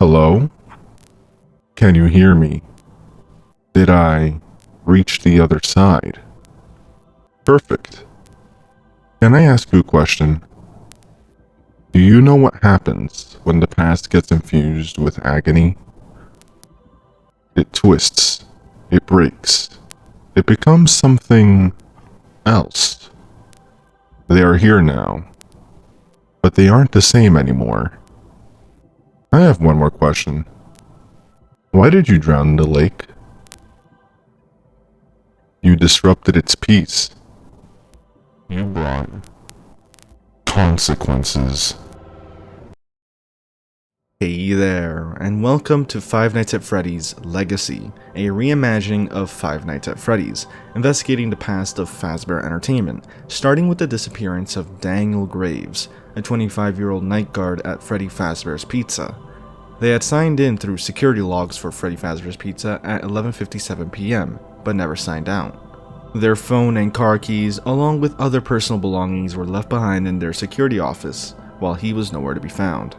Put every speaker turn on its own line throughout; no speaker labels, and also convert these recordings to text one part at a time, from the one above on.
Hello? Can you hear me? Did I reach the other side? Perfect. Can I ask you a question? Do you know what happens when the past gets infused with agony? It twists. It breaks. It becomes something else. They are here now, but they aren't the same anymore. I have one more question. Why did you drown in the lake? You disrupted its peace. You brought consequences.
Hey there, and welcome to Five Nights at Freddy's Legacy, a reimagining of Five Nights at Freddy's, investigating the past of Fazbear Entertainment, starting with the disappearance of Daniel Graves, a 25-year-old night guard at Freddy Fazbear's Pizza. They had signed in through security logs for Freddy Fazbear's Pizza at 11:57 p.m., but never signed out. Their phone and car keys, along with other personal belongings, were left behind in their security office, while he was nowhere to be found.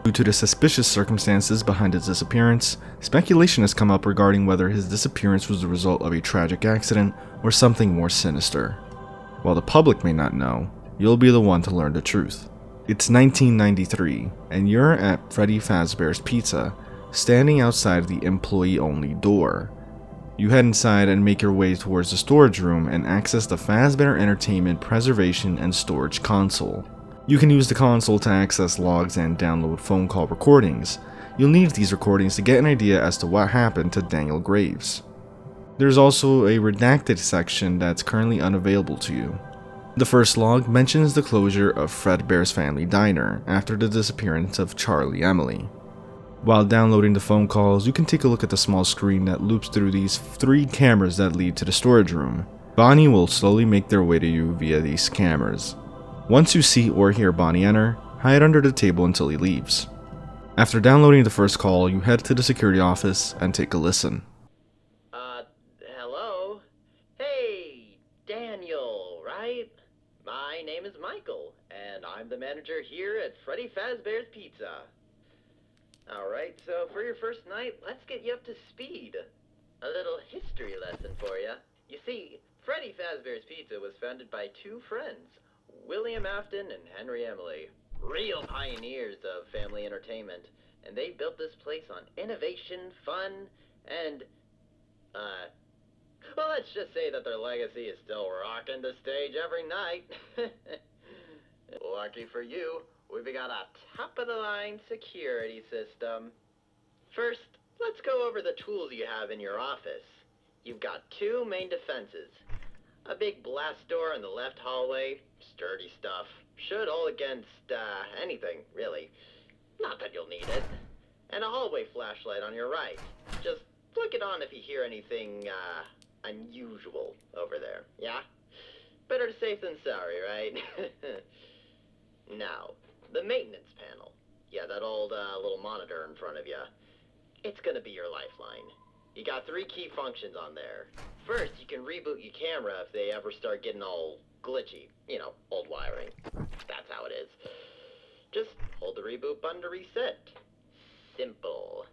Due to the suspicious circumstances behind his disappearance, speculation has come up regarding whether his disappearance was the result of a tragic accident or something more sinister. While the public may not know, you'll be the one to learn the truth. It's 1993, and you're at Freddy Fazbear's Pizza, standing outside the employee-only door. You head inside and make your way towards the storage room and access the Fazbear Entertainment Preservation and Storage Console. You can use the console to access logs and download phone call recordings. You'll need these recordings to get an idea as to what happened to Daniel Graves. There's also a redacted section that's currently unavailable to you. The first log mentions the closure of Fredbear's Family Diner after the disappearance of Charlie Emily. While downloading the phone calls, you can take a look at the small screen that loops through these 3 cameras that lead to the storage room. Bonnie will slowly make their way to you via these cameras. Once you see or hear Bonnie enter, hide under the table until he leaves. After downloading the first call, you head to the security office and take a listen.
Hello? Hey, Daniel, right? My name is Michael, and I'm the manager here at Freddy Fazbear's Pizza. Alright, so for your first night, let's get you up to speed. A little history lesson for you. You see, Freddy Fazbear's Pizza was founded by 2 friends, William Afton and Henry Emily. Real pioneers of family entertainment, and they built this place on innovation, fun, and, well, let's just say that their legacy is still rocking the stage every night. Lucky for you, we've got a top-of-the-line security system. First, let's go over the tools you have in your office. You've got 2 main defenses. A big blast door in the left hallway, sturdy stuff. Should hold against, anything, really. Not that you'll need it. And a hallway flashlight on your right. Just flick it on if you hear anything, unusual over there, yeah? Better safe than sorry, right? Now, the maintenance panel. Yeah, that old, little monitor in front of you. It's gonna be your lifeline. You got 3 key functions on there. First, you can reboot your camera if they ever start getting all glitchy. You know, old wiring. That's how it is. Just hold the reboot button to reset. Simple.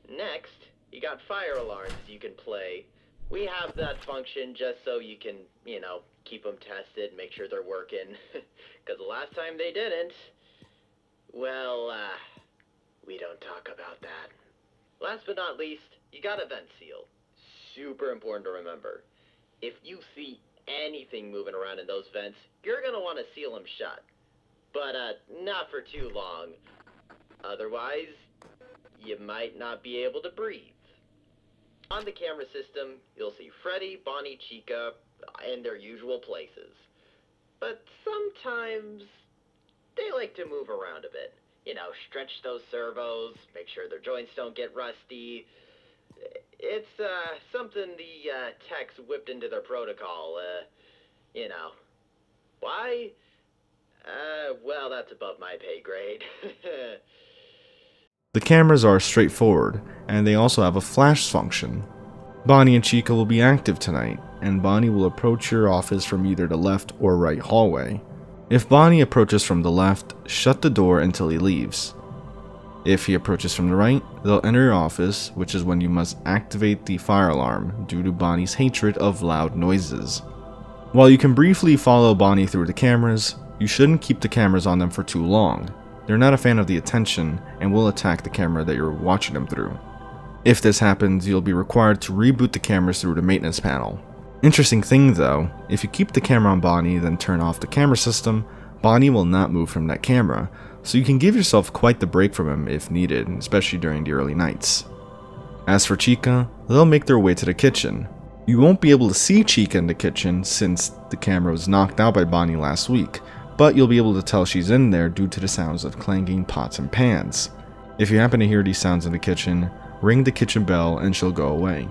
Next, you got fire alarms you can play. We have that function just so you can, you know, keep them tested, make sure they're working. Because the last time they didn't, well, we don't talk about that. Last but not least, you got a vent seal. Super important to remember. If you see anything moving around in those vents, you're going to want to seal them shut. But, not for too long. Otherwise, you might not be able to breathe. On the camera system, you'll see Freddy, Bonnie, Chica, in their usual places. But sometimes, they like to move around a bit. You know, stretch those servos, make sure their joints don't get rusty. It's, something the, techs whipped into their protocol, you know. Why? Well, that's above my pay grade.
The cameras are straightforward, and they also have a flash function. Bonnie and Chica will be active tonight, and Bonnie will approach your office from either the left or right hallway. If Bonnie approaches from the left, shut the door until he leaves. If he approaches from the right, they'll enter your office, which is when you must activate the fire alarm due to Bonnie's hatred of loud noises. While you can briefly follow Bonnie through the cameras, you shouldn't keep the cameras on them for too long. They're not a fan of the attention and will attack the camera that you're watching them through. If this happens, you'll be required to reboot the cameras through the maintenance panel. Interesting thing though, if you keep the camera on Bonnie then turn off the camera system, Bonnie will not move from that camera, so you can give yourself quite the break from him if needed, especially during the early nights. As for Chica, they'll make their way to the kitchen. You won't be able to see Chica in the kitchen since the camera was knocked out by Bonnie last week, but you'll be able to tell she's in there due to the sounds of clanging pots and pans. If you happen to hear these sounds in the kitchen, ring the kitchen bell and she'll go away.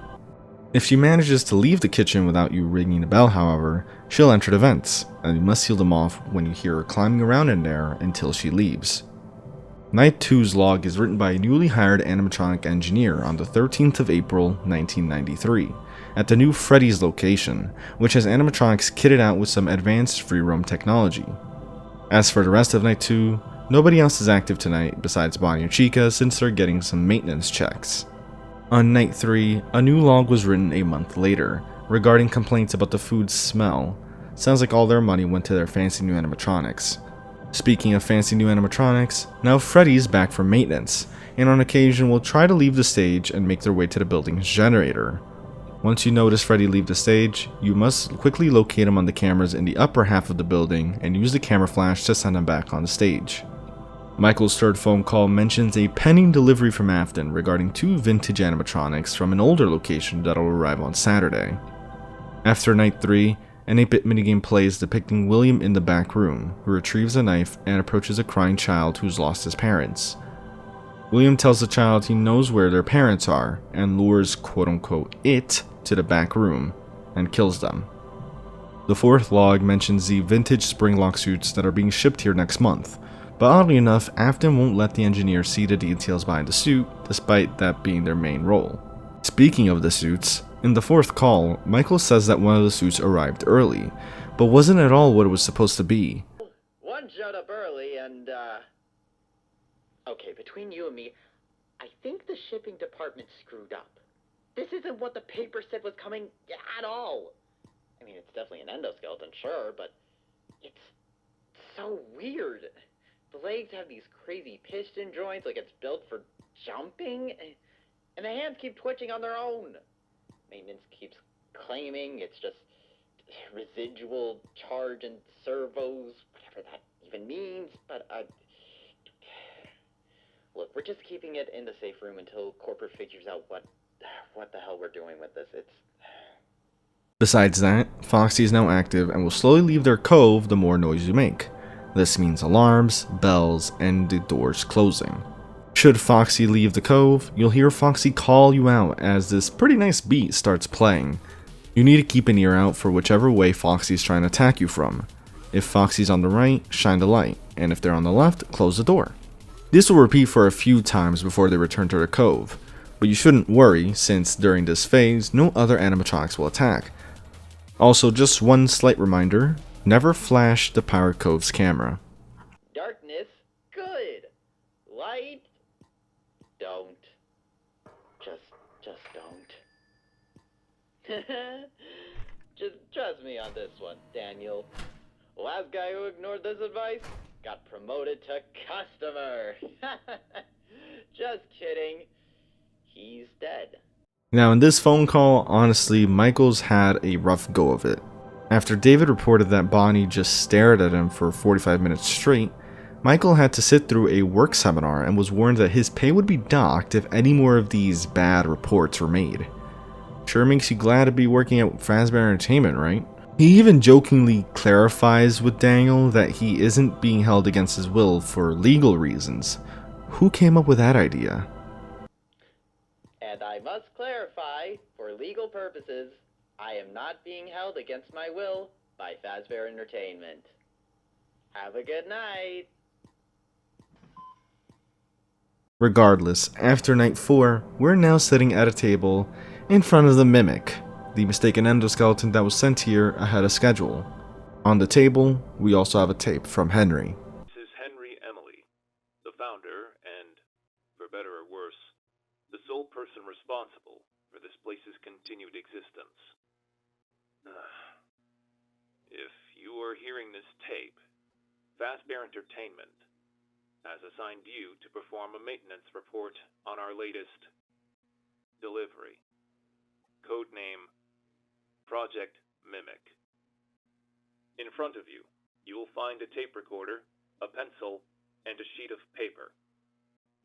If she manages to leave the kitchen without you ringing the bell, however, she'll enter the vents, and you must seal them off when you hear her climbing around in there until she leaves. Night 2's log is written by a newly hired animatronic engineer on the 13th of April, 1993, at the new Freddy'S location, which has animatronics kitted out with some advanced free roam technology. As for the rest of Night 2, nobody else is active tonight besides Bonnie and Chica since they're getting some maintenance checks. On Night 3, a new log was written a month later, regarding complaints about the food's smell. Sounds like all their money went to their fancy new animatronics. Speaking of fancy new animatronics, now Freddy's back from maintenance, and on occasion will try to leave the stage and make their way to the building's generator. Once you notice Freddy leave the stage, you must quickly locate him on the cameras in the upper half of the building and use the camera flash to send him back on the stage. Michael's third phone call mentions a pending delivery from Afton regarding 2 vintage animatronics from an older location that'll arrive on Saturday. After Night 3, an 8-bit minigame plays depicting William in the back room, who retrieves a knife and approaches a crying child who's lost his parents. William tells the child he knows where their parents are and lures quote-unquote it to the back room and kills them. The fourth log mentions the vintage spring lock suits that are being shipped here next month. But oddly enough, Afton won't let the engineer see the details behind the suit, despite that being their main role. Speaking of the suits, in the fourth call, Michael says that one of the suits arrived early, but wasn't at all what it was supposed to be.
One showed up early and, Okay, between you and me, I think the shipping department screwed up. This isn't what the paper said was coming at all. I mean, it's definitely an endoskeleton, sure, but it's so weird. The legs have these crazy piston joints, like it's built for jumping, and the hands keep twitching on their own. Maintenance keeps claiming it's just residual charge and servos, whatever that even means, but look, we're just keeping it in the safe room until corporate figures out what the hell we're doing with this.
Besides that, Foxy is now active and will slowly leave their cove the more noise you make. This means alarms, bells, and the doors closing. Should Foxy leave the cove, you'll hear Foxy call you out as this pretty nice beat starts playing. You need to keep an ear out for whichever way Foxy's trying to attack you from. If Foxy's on the right, shine the light, and if they're on the left, close the door. This will repeat for a few times before they return to the cove, but you shouldn't worry since during this phase, no other animatronics will attack. Also, just one slight reminder, never flash the Pirate Cove's camera.
Darkness, good. Light, don't. Just don't. Just trust me on this one, Daniel. Last guy who ignored this advice got promoted to customer. Just kidding. He's dead.
Now in this phone call, honestly, Michael's had a rough go of it. After David reported that Bonnie just stared at him for 45 minutes straight, Michael had to sit through a work seminar and was warned that his pay would be docked if any more of these bad reports were made. Sure makes you glad to be working at Fazbear's Entertainment, right? He even jokingly clarifies with Daniel that he isn't being held against his will for legal reasons. Who came up with that idea?
And I must clarify, for legal purposes, I am not being held against my will by Fazbear's Entertainment. Have a good night.
Regardless, after night 4, we're now sitting at a table in front of the Mimic, the mistaken endoskeleton that was sent here ahead of schedule. On the table, we also have a tape from Henry.
This is Henry Emily, the founder and or worse, the sole person responsible for this place's continued existence. If you are hearing this tape, Fazbear Entertainment has assigned you to perform a maintenance report on our latest delivery. Codename Project Mimic. In front of you, you will find a tape recorder, a pencil, and a sheet of paper.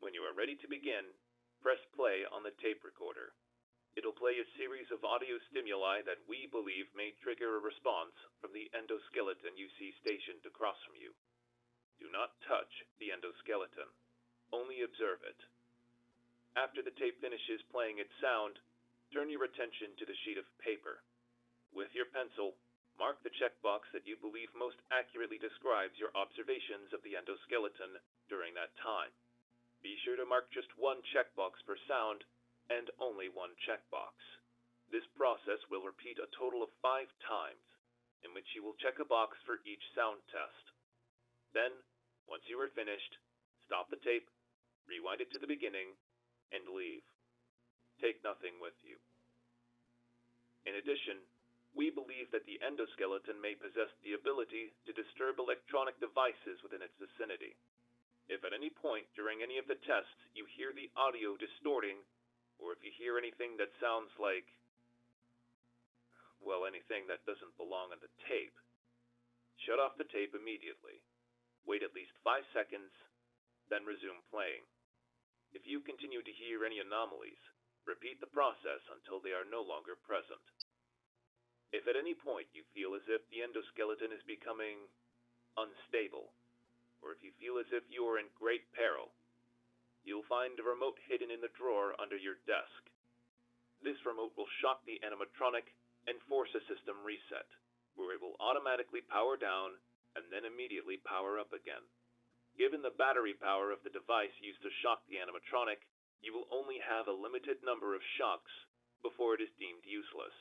When you are ready to begin, press play on the tape recorder. It'll play a series of audio stimuli that we believe may trigger a response from the endoskeleton you see stationed across from you. Do not touch the endoskeleton. Only observe it. After the tape finishes playing its sound, turn your attention to the sheet of paper. With your pencil, mark the checkbox that you believe most accurately describes your observations of the endoskeleton during that time. Be sure to mark just one checkbox per sound, and only one checkbox. This process will repeat a total of 5 times, in which you will check a box for each sound test. Then, once you are finished, stop the tape, rewind it to the beginning, and leave. Take nothing with you. In addition, we believe that the endoskeleton may possess the ability to disturb electronic devices within its vicinity. If at any point during any of the tests you hear the audio distorting, or if you hear anything that sounds like, well, anything that doesn't belong on the tape, shut off the tape immediately. Wait at least 5 seconds, then resume playing. If you continue to hear any anomalies, repeat the process until they are no longer present. If at any point you feel as if the endoskeleton is becoming unstable, or if you feel as if you are in great peril, you'll find a remote hidden in the drawer under your desk. This remote will shock the animatronic and force a system reset, where it will automatically power down and then immediately power up again. Given the battery power of the device used to shock the animatronic, you will only have a limited number of shocks before it is deemed useless.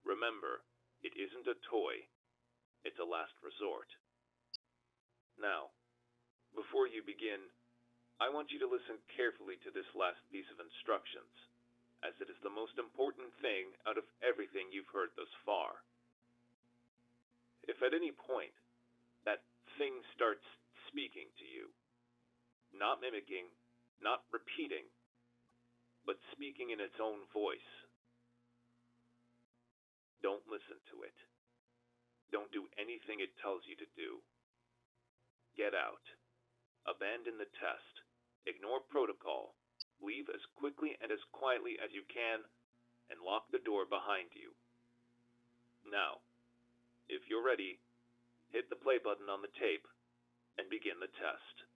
Remember, it isn't a toy, it's a last resort. Now, before you begin, I want you to listen carefully to this last piece of instructions, as it is the most important thing out of everything you've heard thus far. If at any point that thing starts speaking to you, not mimicking, not repeating, but speaking in its own voice, don't listen to it. Don't do anything it tells you to do. Get out. Abandon the test. Ignore protocol. Leave as quickly and as quietly as you can, and lock the door behind you. Now, if you're ready, hit the play button on the tape and begin the test.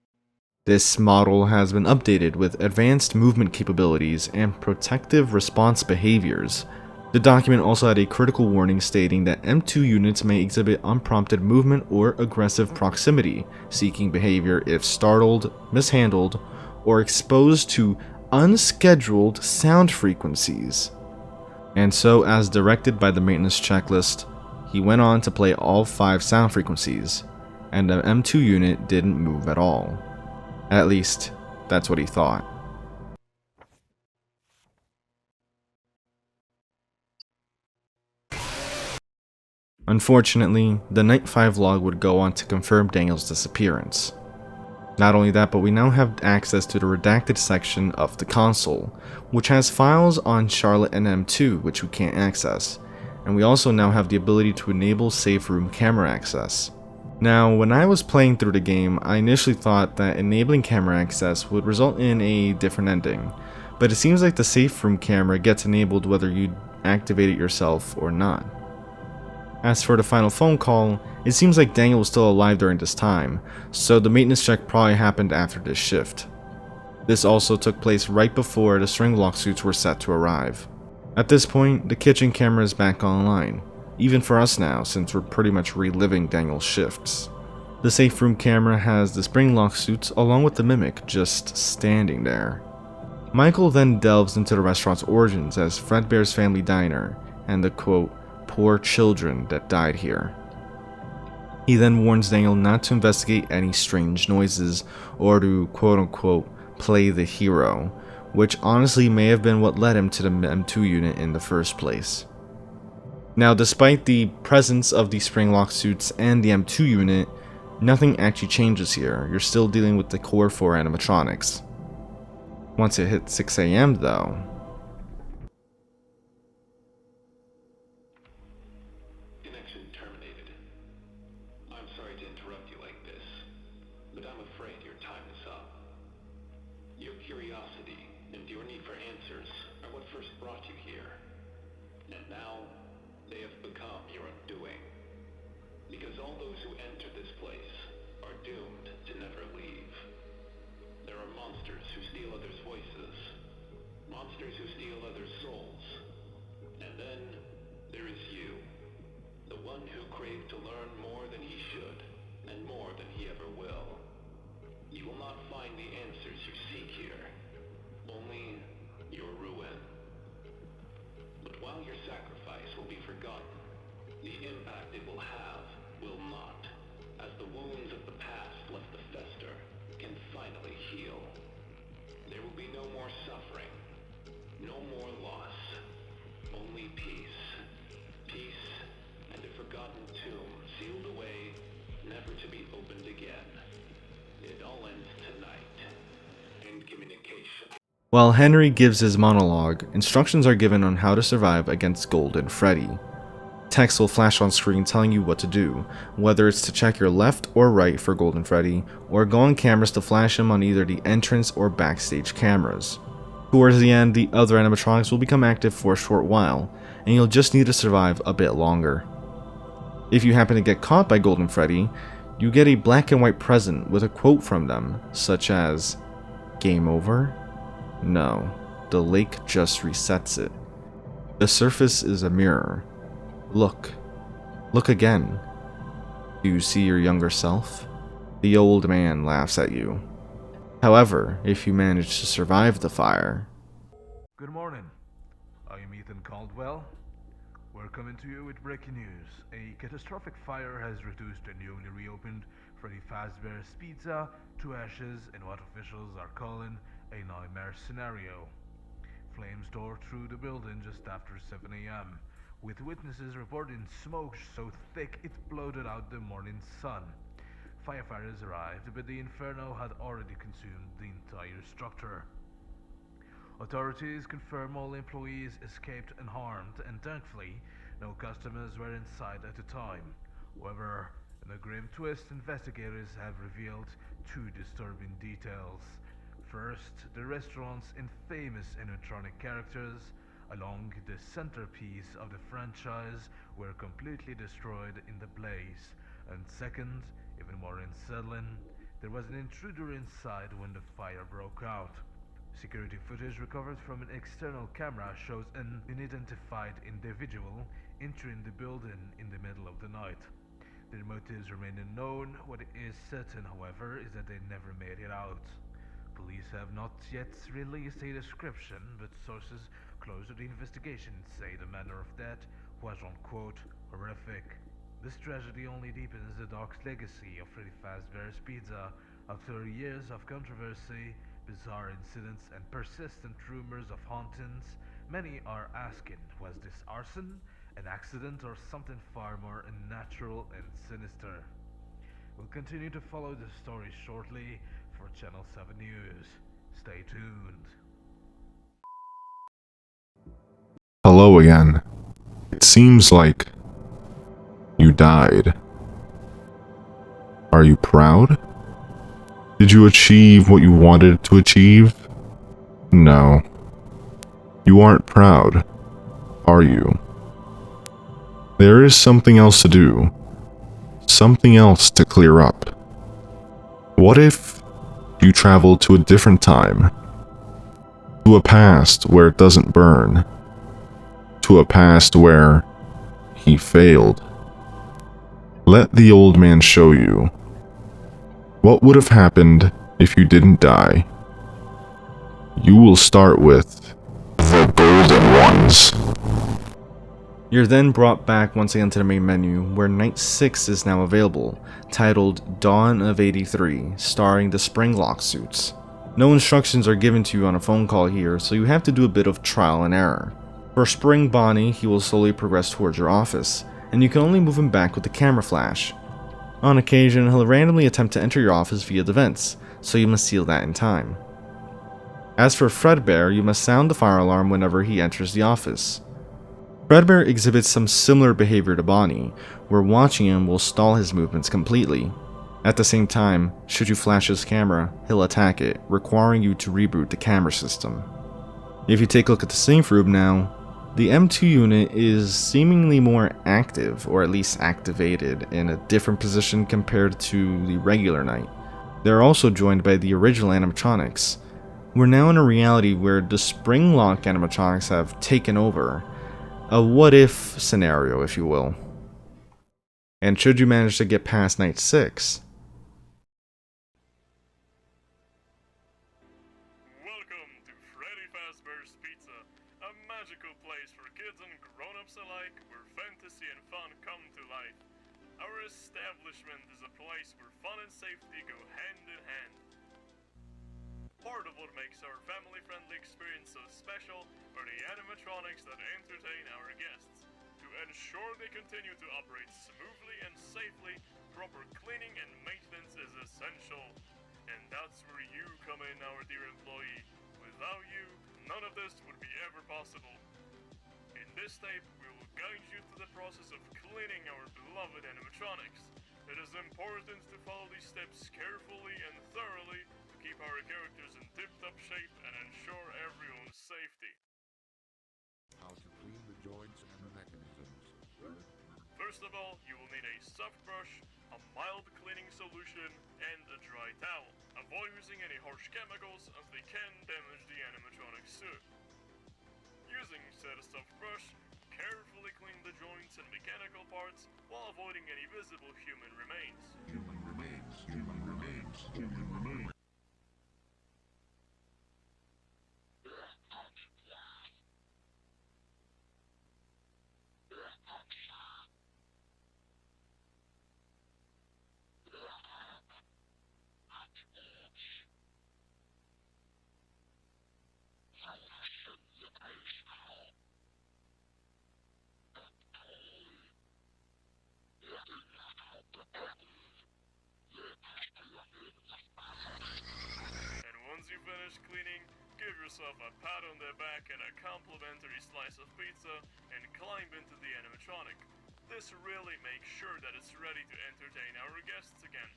This model has been updated with advanced movement capabilities and protective response behaviors. The document also had a critical warning stating that M2 units may exhibit unprompted movement or aggressive proximity, seeking behavior if startled, mishandled, or exposed to unscheduled sound frequencies. And so, as directed by the maintenance checklist, he went on to play all 5 sound frequencies, and the M2 unit didn't move at all. At least, that's what he thought. Unfortunately, the Night 5 log would go on to confirm Daniel's disappearance. Not only that, but we now have access to the redacted section of the console, which has files on Charlotte and M2 which we can't access, and we also now have the ability to enable safe room camera access. Now, when I was playing through the game, I initially thought that enabling camera access would result in a different ending, but it seems like the safe room camera gets enabled whether you activate it yourself or not. As for the final phone call, it seems like Daniel was still alive during this time, so the maintenance check probably happened after this shift. This also took place right before the string lock suits were set to arrive. At this point, the kitchen camera is back online, even for us now since we're pretty much reliving Daniel's shifts. The safe room camera has the spring lock suits along with the mimic just standing there. Michael then delves into the restaurant's origins as Fredbear'S family diner and the quote, poor children that died here. He then warns Daniel not to investigate any strange noises or to quote-unquote play the hero, which honestly may have been what led him to the M2 unit in the first place. Now, despite the presence of the spring lock suits and the M2 unit, nothing actually changes here. You're still dealing with the core 4 animatronics. Once it hits 6 AM though,
Connection terminated. I'm sorry to interrupt you like this, but I'm afraid your time is up. Your curiosity and your need for answers are what first brought you here. And now, they have become your undoing. Because all those who enter this place are doomed to never leave. There are monsters who steal others' voices. Monsters who steal others' souls. And then, there is you. The one who craved to learn more than he should, and more than he ever will. You will not find the answers you seek here. Only your ruin. But while your sacrifice will be forgotten, the impact it will have will not, as the wounds of the past left to fester can finally heal. There will be no more suffering, no more loss, only peace. Peace and a forgotten tomb sealed away, never to be opened again. It all ends tonight. End communication.
while Henry gives his monologue, instructions are given on how to survive against Golden Freddy. Text will flash on screen telling you what to do, whether it's to check your left or right for Golden Freddy, or go on cameras to flash him on either the entrance or backstage cameras. Towards the end, the other animatronics will become active for a short while, and you'll just need to survive a bit longer. If you happen to get caught by Golden Freddy, you get a black and white present with a quote from them, such as, "Game over? No, the lake just resets it. The surface is a mirror. Look. Look again. Do you see your younger self?" The old man laughs at you. However, if you manage to survive the fire...
Good morning. I am Ethan Caldwell. We're coming to you with breaking news. A catastrophic fire has reduced the newly reopened Fazbear'S Pizza to ashes in what officials are calling a nightmare scenario. Flames tore through the building just after 7 AM, with witnesses reporting smoke so thick it bloated out the morning sun. Firefighters arrived, but the inferno had already consumed the entire structure. Authorities confirm all employees escaped unharmed, and thankfully, no customers were inside at the time. However, in a grim twist, investigators have revealed two disturbing details. First, the restaurant's infamous animatronic characters, along the centerpiece of the franchise, were completely destroyed in the blaze. And second, even more unsettling, there was an intruder inside when the fire broke out. Security footage recovered from an external camera shows an unidentified individual entering the building in the middle of the night. Their motives remain unknown. What is certain, however, is that they never made it out. Police have not yet released a description, but sources close to the investigation say the manner of death was, unquote, horrific. This tragedy only deepens the dark legacy of Fazbear'S Pizza. After years of controversy, bizarre incidents, and persistent rumors of hauntings, many are asking, was this arson, an accident, or something far more unnatural and sinister? We'll continue to follow the story shortly for Channel 7 News. Stay tuned.
Hello again. It seems like you died. Are you proud? Did you achieve what you wanted to achieve? No. You aren't proud, are you? There is something else to do. Something else to clear up. What if you travel to a different time? To a past where it doesn't burn? To a past where he failed? Let the old man show you. What would have happened if you didn't die? You will start with the golden ones.
You're then brought back once again to the main menu, where Night 6 is now available, titled Dawn of 83, starring the Springlock suits. No instructions are given to you on a phone call here, so you have to do a bit of trial and error. For Spring Bonnie, he will slowly progress towards your office, and you can only move him back with the camera flash. On occasion, he'll randomly attempt to enter your office via the vents, so you must seal that in time. As for Fredbear, you must sound the fire alarm whenever he enters the office. Fredbear exhibits some similar behavior to Bonnie, where watching him will stall his movements completely. At the same time, should you flash his camera, he'll attack it, requiring you to reboot the camera system. If you take a look at the safe room now, the M2 unit is seemingly more active, or at least activated, in a different position compared to the regular Knight. They're also joined by the original animatronics. We're now in a reality where the spring lock animatronics have taken over. A what-if scenario, if you will. And should you manage to get past Night 6,
Welcome to Fazbear'S Pizza, a magical place for kids and grown-ups alike where fantasy and fun come to life. Our establishment is a place where fun and safety go hand in hand. Part of what makes our family-friendly experience so special are the animatronics that entertain our guests. To ensure they continue to operate smoothly and safely, proper cleaning and maintenance is essential. And that's where you come in, our dear employee. Without you, none of this would be ever possible. In this tape, we will guide you through the process of cleaning our beloved animatronics. It is important to follow these steps carefully and thoroughly to keep our characters in tip-top shape and ensure everyone's safety.
How to clean the joints and the mechanisms.
First of all, you will need a soft brush, a mild cleaning solution, and a dry towel. Avoid using any harsh chemicals as they can damage the animatronic suit. Using said soft brush, carefully clean the joints and mechanical parts while avoiding any visible human remains.
Human remains, human remains, human remains.
Finish cleaning, give yourself a pat on the back and a complimentary slice of pizza, and climb into the animatronic. This really makes sure that it's ready to entertain our guests again.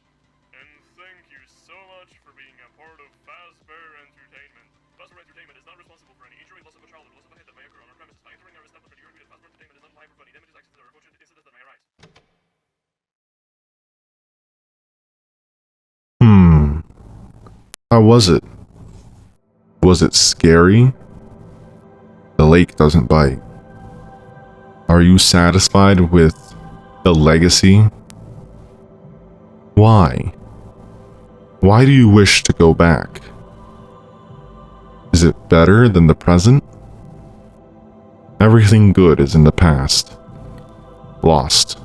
And thank you so much for being a part of Fazbear Entertainment. Fazbear Entertainment is not responsible for any injury, loss of a child, or loss of a head that may occur on our premises. By entering our establishment, you agree that Fazbear Entertainment is not liable for any damages, accidents, or unfortunate incidents that may arise.
How was it? Was it scary? The lake doesn't bite. Are you satisfied with the legacy? Why? Why do you wish to go back? Is it better than the present? Everything good is in the past. Lost.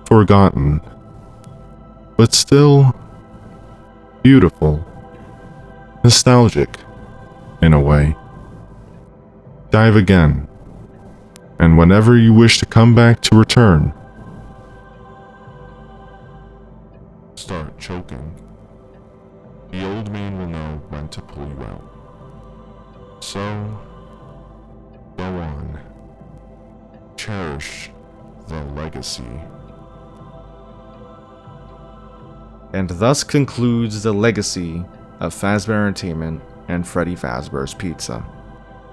Forgotten. But still beautiful. Nostalgic, in a way. Dive again, and whenever you wish to come back to return, start choking. The old man will know when to pull you out. So, go on. Cherish the legacy.
and thus concludes the legacy of Fazbear Entertainment and Freddy Fazbear's Pizza.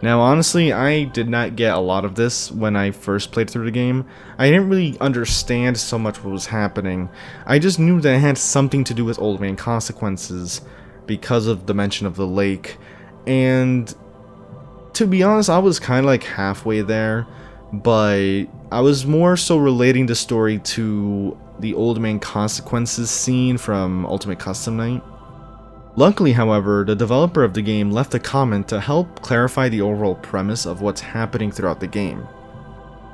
Now honestly, I did not get a lot of this when I first played through the game. I didn't really understand so much what was happening. I just knew that it had something to do with Old Man Consequences because of the mention of the lake, and to be honest, I was kind of like halfway there, but I was more so relating the story to the Old Man Consequences scene from Ultimate Custom Night. Luckily, however, the developer of the game left a comment to help clarify the overall premise of what's happening throughout the game.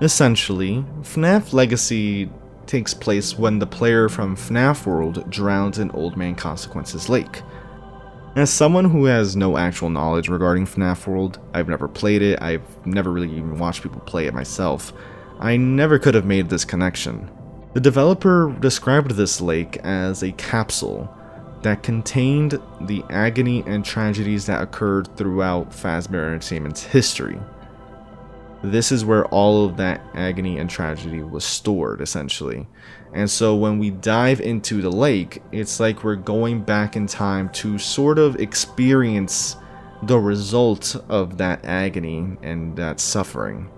Essentially, FNAF Legacy takes place when the player from FNAF World drowns in Old Man Consequences Lake. As someone who has no actual knowledge regarding FNAF World, I've never played it, I've never really even watched people play it myself, I never could have made this connection. The developer described this lake as a capsule that contained the agony and tragedies that occurred throughout Fazbear Entertainment's history. This is where all of that agony and tragedy was stored, essentially. And so when we dive into the lake, it's like we're going back in time to sort of experience the result of that agony and that suffering.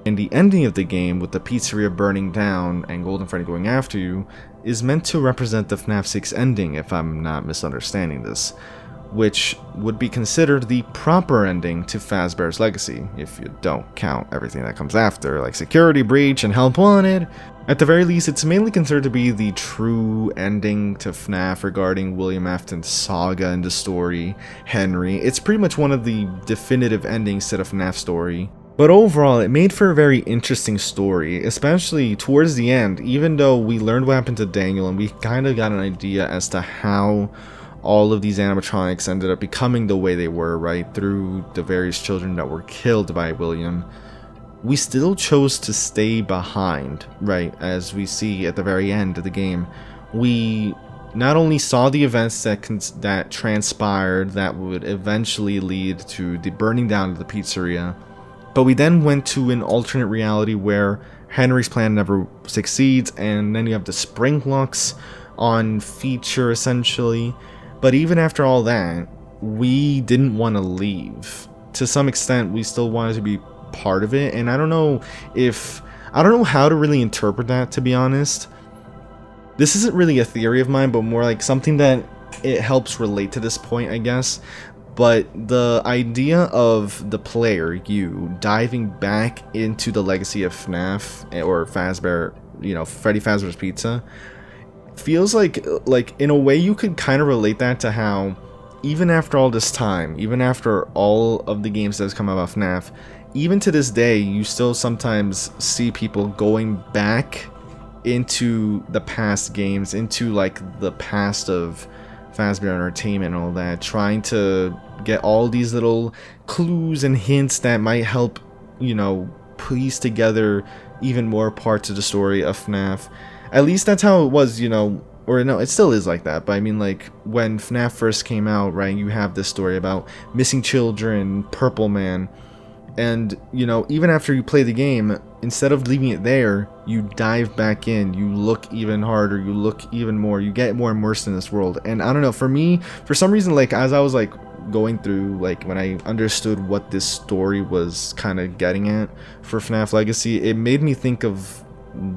And the ending of the game, with the pizzeria burning down and Golden Freddy going after you, is meant to represent the FNAF 6 ending, if I'm not misunderstanding this, which would be considered the proper ending to Fazbear's Legacy, if you don't count everything that comes after, like Security Breach and Help Wanted. At the very least, it's mainly considered to be the true ending to FNAF regarding William Afton's saga in the story, Henry. It's pretty much one of the definitive endings to the FNAF story. But overall, it made for a very interesting story, especially towards the end, even though we learned what happened to Daniel and we kind of got an idea as to how all of these animatronics ended up becoming the way they were, right, through the various children that were killed by William. We still chose to stay behind, right, as we see at the very end of the game. We not only saw the events that transpired that would eventually lead to the burning down of the pizzeria, but we then went to an alternate reality where Henry's plan never succeeds, and then you have the Springlocks on feature, essentially. But even after all that, we didn't want to leave. To some extent, we still wanted to be part of it, and I don't know how to really interpret that, to be honest. This isn't really a theory of mine, but more like something that it helps relate to this point, I guess. But the idea of the player, you, diving back into the legacy of FNAF or Fazbear, you know, Freddy Fazbear's Pizza, feels like in a way you could kind of relate that to how even after all this time, even after all of the games that has come out of FNAF, even to this day, you still sometimes see people going back into the past games, into like the past of Fazbear Entertainment and all that, trying to get all these little clues and hints that might help, you know, piece together even more parts of the story of FNAF. At least that's how it was, you know, or no, it still is like that, but I mean, like, when FNAF first came out, right, you have this story about missing children, Purple Man, and, you know, even after you play the game, instead of leaving it there, you dive back in, you look even harder, you look even more, you get more immersed in this world. And I don't know, for me, for some reason, like, as I was, like, going through, like, when I understood what this story was kind of getting at for FNAF Legacy, it made me think of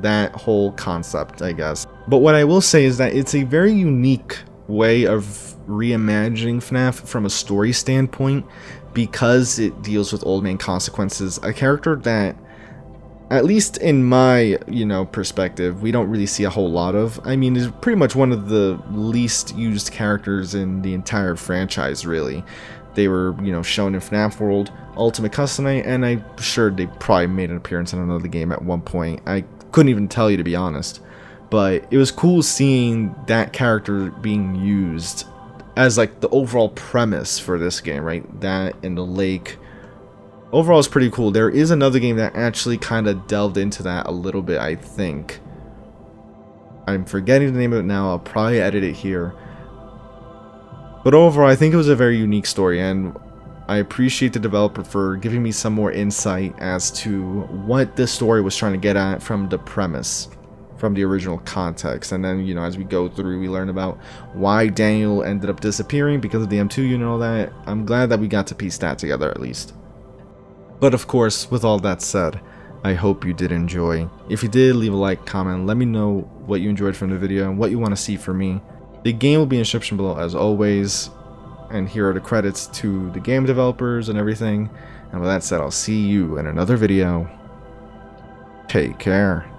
that whole concept, I guess. But what I will say is that it's a very unique way of reimagining FNAF from a story standpoint, because it deals with Old Man Consequences, a character that, at least in my, you know, perspective, we don't really see a whole lot of. I mean, is pretty much one of the least used characters in the entire franchise, really. They were, you know, shown in FNAF World, Ultimate Custom Night, and I'm sure they probably made an appearance in another game at one point. I couldn't even tell you, to be honest. But it was cool seeing that character being used as like the overall premise for this game, right? That and the lake. Overall, it's pretty cool. There is another game that actually kind of delved into that a little bit, I think. I'm forgetting the name of it now. I'll probably edit it here. But overall, I think it was a very unique story, and I appreciate the developer for giving me some more insight as to what this story was trying to get at from the premise, from the original context. And then, you know, as we go through, we learn about why Daniel ended up disappearing because of the M2 unit and all that. I'm glad that we got to piece that together, at least. But of course, with all that said, I hope you did enjoy. If you did, leave a like, comment, let me know what you enjoyed from the video and what you want to see from me. The game will be in the description below as always, and here are the credits to the game developers and everything. And with that said, I'll see you in another video. Take care.